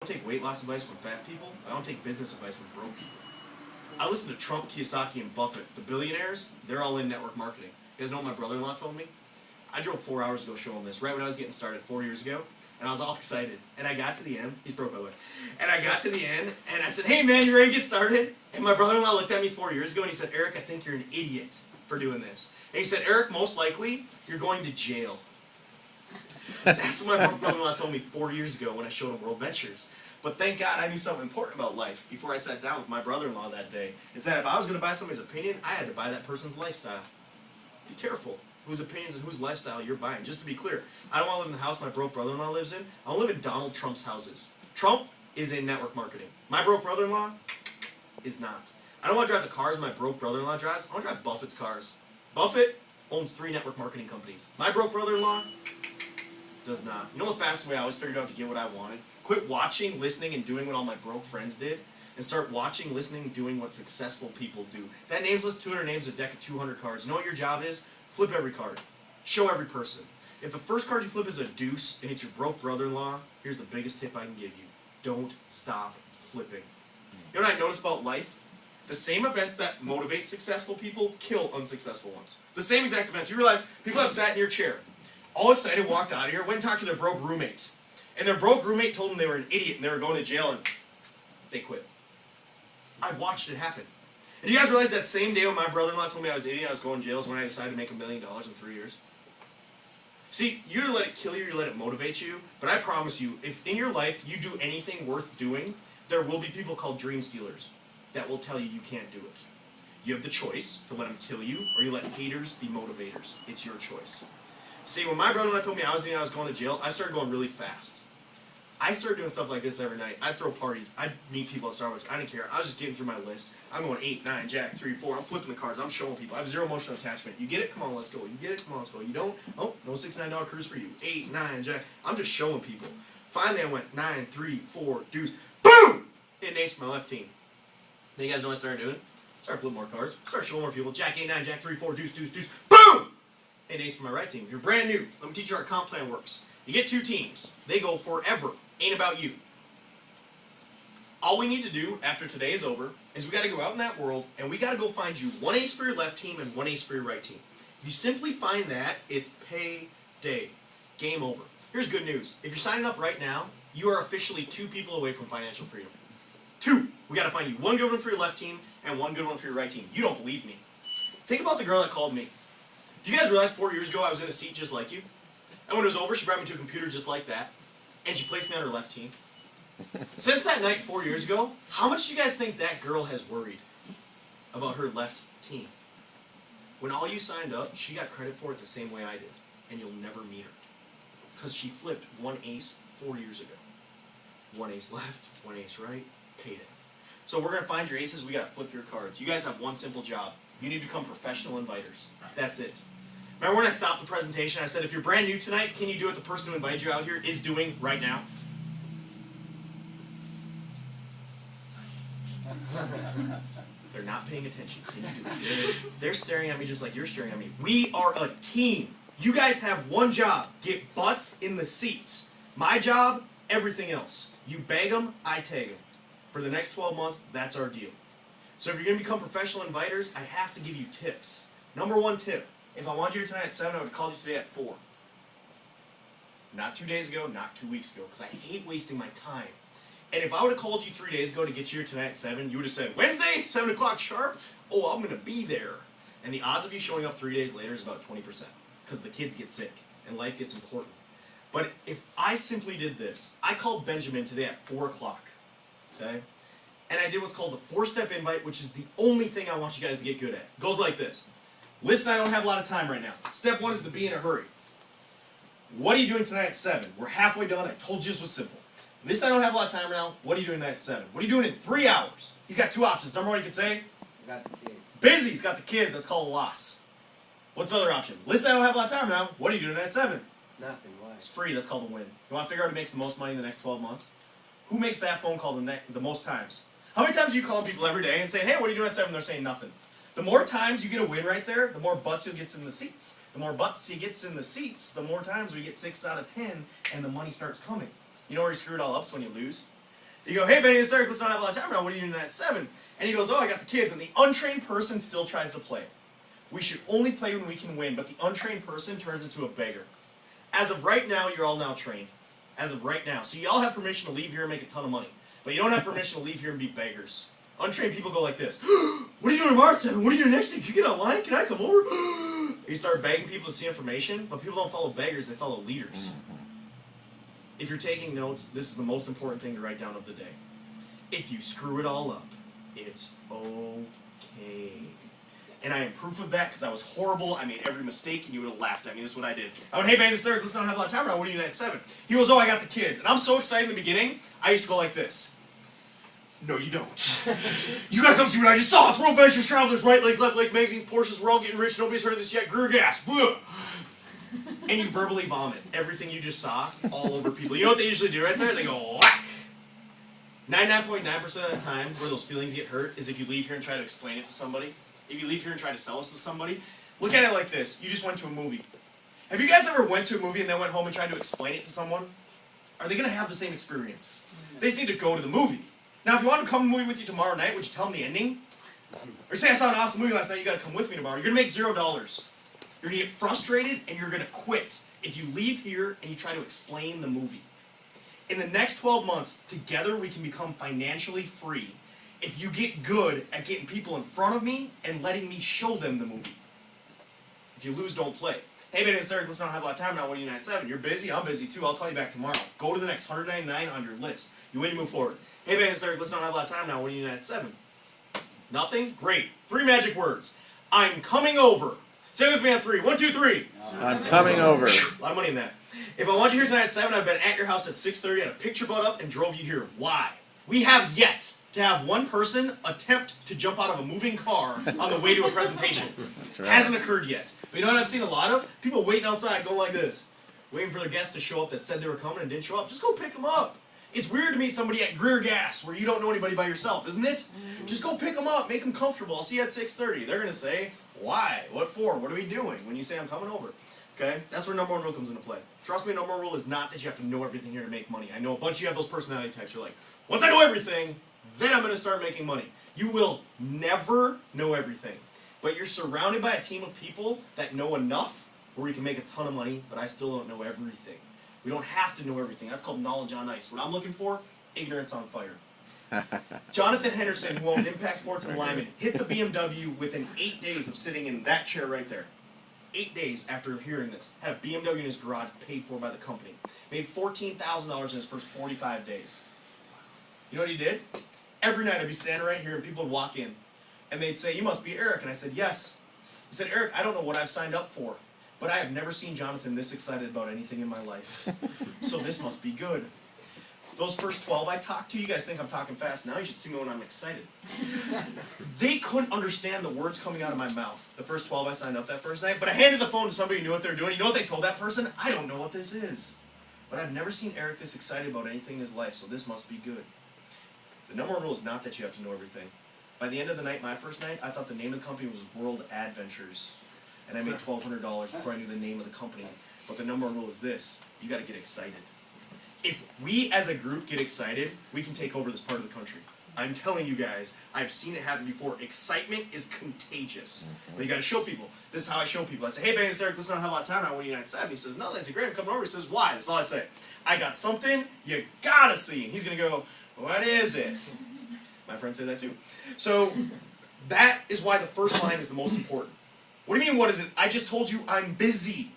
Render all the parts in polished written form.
don't take weight loss advice from fat people. I don't take business advice from broke people. I listen to Trump, Kiyosaki, and Buffett. The billionaires, they're all in network marketing. You guys know what my brother-in-law told me? I drove 4 hours to go show him this, right when I was getting started 4 years ago. And I was all excited. And I got to the end. He's broke, by the way. And I got to the end, and I said, hey, man, you ready to get started? And my brother-in-law looked at me 4 years ago, and he said, Eric, I think you're an idiot for doing this. And he said, Eric, most likely, you're going to jail. That's what my brother-in-law told me 4 years ago when I showed him World Ventures. But thank God I knew something important about life before I sat down with my brother-in-law that day. It's that if I was going to buy somebody's opinion, I had to buy that person's lifestyle. Be careful whose opinions and whose lifestyle you're buying. Just to be clear, I don't want to live in the house my broke brother-in-law lives in. I want to live in Donald Trump's houses. Trump is in network marketing. My broke brother-in-law is not. I don't want to drive the cars my broke brother-in-law drives. I want to drive Buffett's cars. Buffett owns 3 network marketing companies. My broke brother-in-law does not. You know the fastest way I always figured out to get what I wanted? Quit watching, listening, and doing what all my broke friends did, and start watching, listening, doing what successful people do. That names list 200 names, a deck of 200 cards. You know what your job is? Flip every card. Show every person. If the first card you flip is a deuce, and it's your broke brother-in-law, here's the biggest tip I can give you. Don't stop flipping. You know what I notice about life? The same events that motivate successful people kill unsuccessful ones. The same exact events. You realize people have sat in your chair, all excited, walked out of here, went and talked to their broke roommate. And their broke roommate told them they were an idiot and they were going to jail, and they quit. I've watched it happen. And you guys realize that same day when my brother-in-law told me I was an idiot, I was going to jail, is when I decided to make $1 million in 3 years. See, you either let it kill you or you let it motivate you, but I promise you, if in your life you do anything worth doing, there will be people called dream stealers that will tell you can't do it. You have the choice to let them kill you, or you let haters be motivators. It's your choice. See, when my brother-in-law told me I was going to jail, I started going really fast. I started doing stuff like this every night. I'd throw parties. I'd meet people at Starbucks. I didn't care. I was just getting through my list. I'm going 8, 9, jack, 3, 4. I'm flipping the cards. I'm showing people. I have zero emotional attachment. You get it? Come on, let's go. You get it? Come on, let's go. You don't? Oh, no $69 cruise for you. 8, 9, jack. I'm just showing people. Finally, I went 9, 3, 4, deuce. Boom! Hit an ace for my left team. Then you guys know what I started doing? Started flipping more cards. Started showing more people. Jack, 8, 9, jack, 3, 4, deuce, deuce, deuce. Boom! Hit an ace for my right team. If you're brand new, let me teach you how our comp plan works. You get 2 teams. They go forever. Ain't about you. All we need to do after today is over is we got to go out in that world and we got to go find you 1 ace for your left team and 1 ace for your right team. If you simply find that, it's payday. Game over. Here's good news. If you're signing up right now, you are officially 2 people away from financial freedom. 2. We got to find you 1 good one for your left team and 1 good one for your right team. You don't believe me. Think about the girl that called me. Do you guys realize 4 years ago I was in a seat just like you? And when it was over, she brought me to a computer just like that. And she placed me on her left team. Since that night 4 years ago, how much do you guys think that girl has worried about her left team? When all you signed up, she got credit for it the same way I did. And you'll never meet her. Because she flipped 1 ace 4 years ago. 1 ace left, 1 ace right, payday. So we're going to find your aces, we got to flip your cards. You guys have one simple job. You need to become professional inviters. That's it. Remember when I stopped the presentation, I said, if you're brand new tonight, can you do what the person who invited you out here is doing right now? They're not paying attention. Can you do it? They're staring at me just like you're staring at me. We are a team. You guys have one job. Get butts in the seats. My job, everything else. You bag them, I tag them. For the next 12 months, that's our deal. So if you're going to become professional inviters, I have to give you tips. Number 1 tip. If I wanted you here tonight at 7, I would have called you today at 4. Not 2 days ago, not 2 weeks ago, because I hate wasting my time. And if I would have called you 3 days ago to get you here tonight at 7, you would have said, Wednesday, 7 o'clock sharp? Oh, I'm going to be there. And the odds of you showing up 3 days later is about 20%, because the kids get sick and life gets important. But if I simply did this, I called Benjamin today at 4 o'clock, okay? And I did what's called a 4-step invite, which is the only thing I want you guys to get good at. It goes like this. Listen, I don't have a lot of time right now. Step 1 is to be in a hurry. What are you doing tonight at 7? We're halfway done. I told you this was simple. Listen, I don't have a lot of time right now. What are you doing tonight at 7? What are you doing in 3 hours? He's got 2 options. Number 1, he could say, Got the kids. he's busy. He's got the kids. That's called a loss. What's the other option? Listen, I don't have a lot of time right now. What are you doing tonight at 7? Nothing. Why? It's free. That's called a win. You want to figure out who makes the most money in the next 12 months? Who makes that phone call the most times? How many times are you calling people every day and saying, hey, what are you doing at 7? They're saying nothing. The more times you get a win right there, the more butts you'll get in the seats. The more butts he gets in the seats, the more times we get 6 out of 10, and the money starts coming. You know where you screw it all up is when you lose. You go, hey, Benny, this is Eric. Let's not have a lot of time now. What are you doing at 7? And he goes, oh, I got the kids. And the untrained person still tries to play. We should only play when we can win, but the untrained person turns into a beggar. As of right now, you're all now trained. As of right now. So you all have permission to leave here and make a ton of money. But you don't have permission to leave here and be beggars. Untrained people go like this. What are you doing tomorrow at 7? What are you doing next week? Can you get online? Can I come over? You start begging people to see information, but people don't follow beggars, they follow leaders. If you're taking notes, this is the most important thing to write down of the day. If you screw it all up, it's okay. And I am proof of that because I was horrible. I made every mistake and you would have laughed at me. This is what I did. I went, hey man, this is Eric. Let's not have a lot of time now. What are you doing at 7? He goes, oh, I got the kids. And I'm so excited in the beginning, I used to go like this. No, you don't. You gotta come see what I just saw. It's World Ventures, Travelers, Right Legs, Left Legs, Magazines, Porsches. We're all getting rich. Nobody's heard of this yet. Greer gas. Blah. And you verbally vomit everything you just saw all over people. You know what they usually do right there? They go, whack. 99.9% of the time where those feelings get hurt is if you leave here and try to explain it to somebody. If you leave here and try to sell us to somebody. Look at it like this. You just went to a movie. Have you guys ever went to a movie and then went home and tried to explain it to someone? Are they going to have the same experience? They just need to go to the movie. Now, if you want to come to the movie with you tomorrow night, would you tell them the ending? Or say I saw an awesome movie last night, you got to come with me tomorrow. You're going to make $0. You're going to get frustrated and you're going to quit if you leave here and you try to explain the movie. In the next 12 months, together we can become financially free if you get good at getting people in front of me and letting me show them the movie. If you lose, don't play. Hey, man, it's Eric. Let's not have a lot of time now. What are you at 7? You're busy? I'm busy too. I'll call you back tomorrow. Go to the next 199 on your list. You win, you move forward. Hey, man, it's Eric. Let's not have a lot of time now. What are you at 7? Nothing? Great. 3 magic words. I'm coming over. Say it with me on 3. 1, 2, 3. I'm coming over. A lot of money in that. If I want you here tonight at 7, I've been at your house at 6:30, had a picture brought up, and drove you here. Why? We have yet to have one person attempt to jump out of a moving car on the way to a presentation. That's right. Hasn't occurred yet. But you know what I've seen a lot of? People waiting outside going like this. Waiting for their guests to show up that said they were coming and didn't show up. Just go pick them up. It's weird to meet somebody at Greer Gas where you don't know anybody by yourself, isn't it? Just go pick them up. Make them comfortable. I'll see you at 6:30. They're going to say, why? What for? What are we doing? When you say I'm coming over. Okay? That's where number 1 rule comes into play. Trust me, number 1 rule is not that you have to know everything here to make money. I know a bunch of you have those personality types. You're like, once I know everything, then I'm going to start making money. You will never know everything. But you're surrounded by a team of people that know enough where you can make a ton of money, but I still don't know everything. We don't have to know everything. That's called knowledge on ice. What I'm looking for, ignorance on fire. Jonathan Henderson, who owns Impact Sports and Lyman, hit the BMW within 8 days of sitting in that chair right there. 8 days after hearing this. Had a BMW in his garage paid for by the company. Made $14,000 in his first 45 days. You know what he did? Every night I'd be standing right here and people would walk in. And they'd say, you must be Eric. And I said, yes. He said, Eric, I don't know what I've signed up for, but I have never seen Jonathan this excited about anything in my life. So this must be good. Those first 12 I talked to, you guys think I'm talking fast now, you should see me when I'm excited. They couldn't understand the words coming out of my mouth, the first 12 I signed up that first night, but I handed the phone to somebody who knew what they were doing. You know what they told that person? I don't know what this is. But I've never seen Eric this excited about anything in his life, so this must be good. The number 1 rule is not that you have to know everything. By the end of the night, my first night, I thought the name of the company was World Adventures. And I made $1,200 before I knew the name of the company. But the number 1 rule is this. You got to get excited. If we as a group get excited, we can take over this part of the country. I'm telling you guys, I've seen it happen before. Excitement is contagious. But you got to show people. This is how I show people. I say, hey, Benny, Eric, let's not have a lot of time now. What are you at 7? He says, no, that's great. I'm coming over. He says, why? That's all I say. I got something you got to see. And he's going to go, what is it? My friends say that too. So that is why the first line is the most important. What do you mean, what is it? I just told you I'm busy.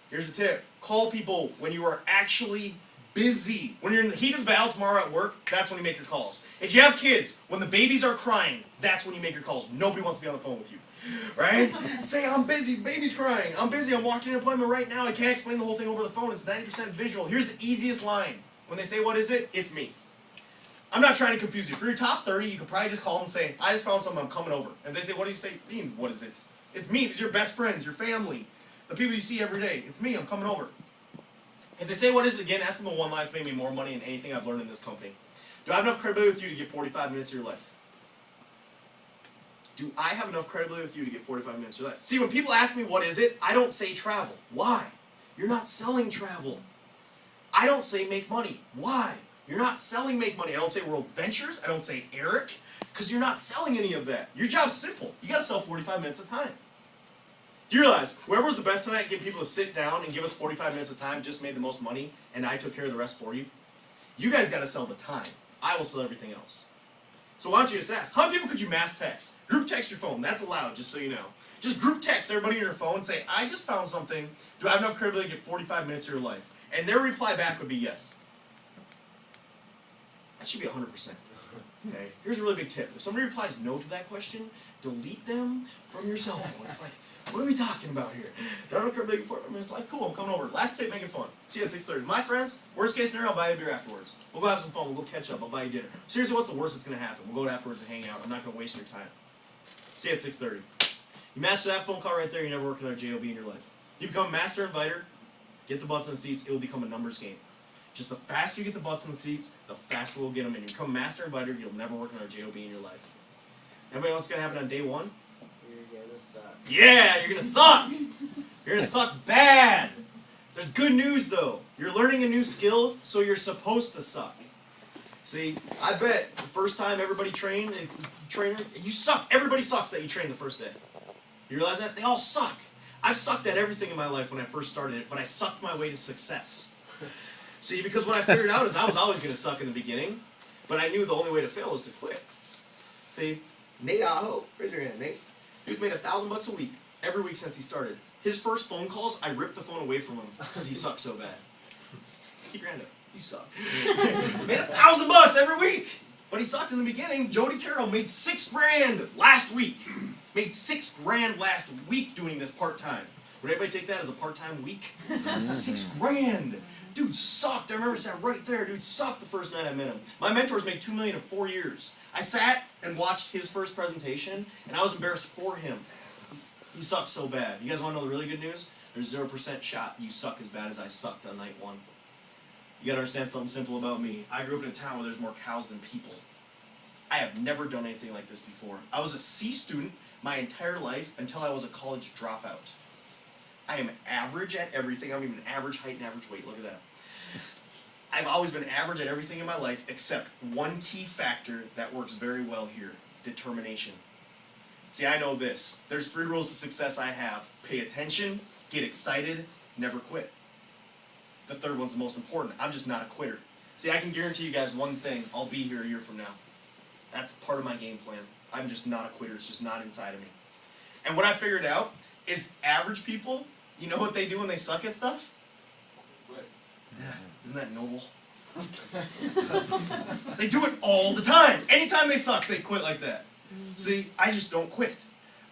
Here's a tip. Call people when you are actually busy. When you're in the heat of the battle tomorrow at work, that's when you make your calls. If you have kids, when the babies are crying, that's when you make your calls. Nobody wants to be on the phone with you. Right? Say, I'm busy, the baby's crying. I'm busy, I'm walking an appointment right now. I can't explain the whole thing over the phone. It's 90% visual. Here's the easiest line. When they say, what is it? It's me. I'm not trying to confuse you. For your top 30, you could probably just call them and say, I just found something, I'm coming over. And if they say, what do you say? Mean, what is it? It's me. These are your best friends, your family, the people you see every day. It's me, I'm coming over. If they say, what is it again, ask them the one line that's made me more money than anything I've learned in this company. Do I have enough credibility with you to get 45 minutes of your life? Do I have enough credibility with you to get 45 minutes of your life? See, when people ask me, what is it? I don't say travel. Why? You're not selling travel. I don't say make money. Why? You're not selling make money. I don't say World Ventures. I don't say Eric, because you're not selling any of that. Your job's simple. You got to sell 45 minutes of time. Do you realize whoever was the best tonight at getting people to sit down and give us 45 minutes of time just made the most money, and I took care of the rest for you? You guys got to sell the time. I will sell everything else. So why don't you just ask, how many people could you mass text? Group text your phone. That's allowed, just so you know. Just group text everybody on your phone and say, I just found something. Do I have enough credibility to get 45 minutes of your life? And their reply back would be yes. That should be 100%. Okay? Here's a really big tip. If somebody replies no to that question, delete them from your cell phone. It's like, what are we talking about here? I don't care about 45 minutes of life. Cool, I'm coming over. Last tip, make it fun. See you at 6:30. My friends, worst case scenario, I'll buy you a beer afterwards. We'll go have some fun. We'll go catch up. I'll buy you dinner. Seriously, what's the worst that's going to happen? We'll go afterwards and hang out. I'm not going to waste your time. See you at 6:30. You master that phone call right there, you never work another JOB in your life. You become a master inviter, get the butts in the seats, it will become a numbers game. Just the faster you get the butts in the seats, the faster we'll get them in. You become a master inviter, you'll never work another JOB in your life. Everybody know what's going to happen on day one? You're going to suck. Yeah, you're going to suck. You're going to suck bad. There's good news, though. You're learning a new skill, so you're supposed to suck. See, I bet the first time everybody trained, you suck. Everybody sucks that you train the first day. You realize that? They all suck. I've sucked at everything in my life when I first started it, but I sucked my way to success. See, because what I figured out is I was always going to suck in the beginning, but I knew the only way to fail was to quit. See, Nate Aho, raise your hand, Nate. Dude's made $1,000 a week, every week since he started. His first phone calls, I ripped the phone away from him because he sucked so bad. Keep your hand up. You suck. Made $1,000 every week. But he sucked in the beginning. Jody Carroll made $6,000 last week. Made $6,000 last week doing this part-time. Would anybody take that as a part-time week? $6,000. Dude sucked. I remember sat right there. Dude sucked the first night I met him. My mentors made $2 million in 4 years. I sat and watched his first presentation, and I was embarrassed for him. He sucked so bad. You guys want to know the really good news? There's 0% shot you suck as bad as I sucked on night one. You gotta understand something simple about me. I grew up in a town where there's more cows than people. I have never done anything like this before. I was a C student my entire life until I was a college dropout. I am average at everything. I'm even average height and average weight. Look at that. I've always been average at everything in my life except one key factor that works very well here: determination. See, I know this. There's 3 rules to success I have. Pay attention, get excited, never quit. The third one's the most important. I'm just not a quitter. See, I can guarantee you guys one thing. I'll be here a year from now. That's part of my game plan. I'm just not a quitter. It's just not inside of me. And what I figured out is average people, you know what they do when they suck at stuff? Quit. Yeah. Isn't that noble? They do it all the time. Anytime they suck, they quit like that. See, I just don't quit.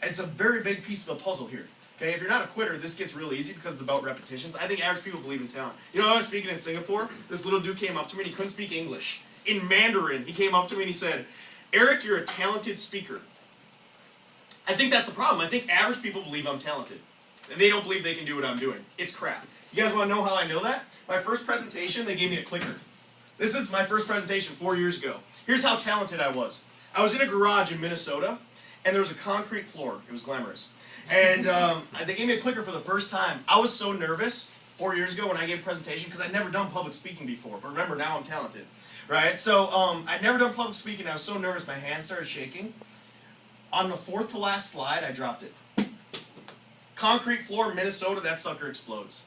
It's a very big piece of the puzzle here. Okay, if you're not a quitter, this gets real easy because it's about repetitions. I think average people believe in talent. You know, I was speaking in Singapore. This little dude came up to me and he couldn't speak English. In Mandarin, he came up to me and he said, Eric, you're a talented speaker. I think that's the problem. I think average people believe I'm talented. And they don't believe they can do what I'm doing. It's crap. You guys want to know how I know that? My first presentation, they gave me a clicker. This is my first presentation 4 years ago. Here's how talented I was. I was in a garage in Minnesota, and there was a concrete floor. It was glamorous. And they gave me a clicker for the first time. I was so nervous 4 years ago when I gave a presentation because I'd never done public speaking before. But remember, now I'm talented, right? So I'd never done public speaking. I was so nervous, my hands started shaking. On the 4th to last slide, I dropped it. Concrete floor, Minnesota, that sucker explodes.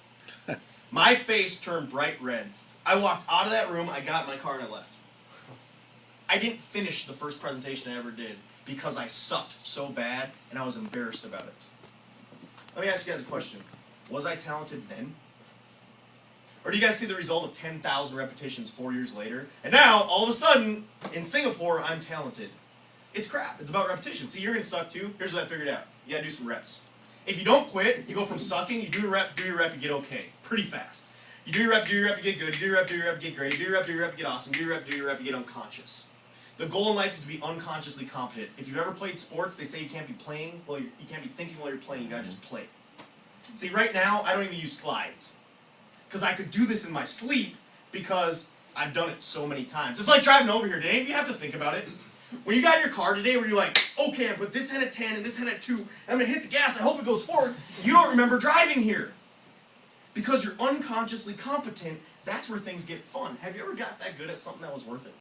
My face turned bright red. I walked out of that room, I got in my car, and I left. I didn't finish the first presentation I ever did because I sucked so bad and I was embarrassed about it. Let me ask you guys a question. Was I talented then? Or do you guys see the result of 10,000 repetitions 4 years later? And now, all of a sudden, in Singapore, I'm talented. It's crap. It's about repetition. See, you're going to suck too. Here's what I figured out. You got to do some reps. If you don't quit, you go from sucking, you do your rep, you get okay. Pretty fast. You do your rep, you get good. You do your rep, you get great. You do your rep, you get awesome. You do your rep, you get unconscious. The goal in life is to be unconsciously competent. If you've ever played sports, they say you can't be playing. Well, you can't be thinking while you're playing. You gotta just play. See, right now, I don't even use slides. Because I could do this in my sleep because I've done it so many times. It's like driving over here, Dave. You have to think about it. When you got in your car today where you're like, okay, I put this hand at 10 and this hand at 2, and I'm going to hit the gas, I hope it goes forward, you don't remember driving here. Because you're unconsciously competent That's where things get fun. Have you ever got that good at something that was worth it?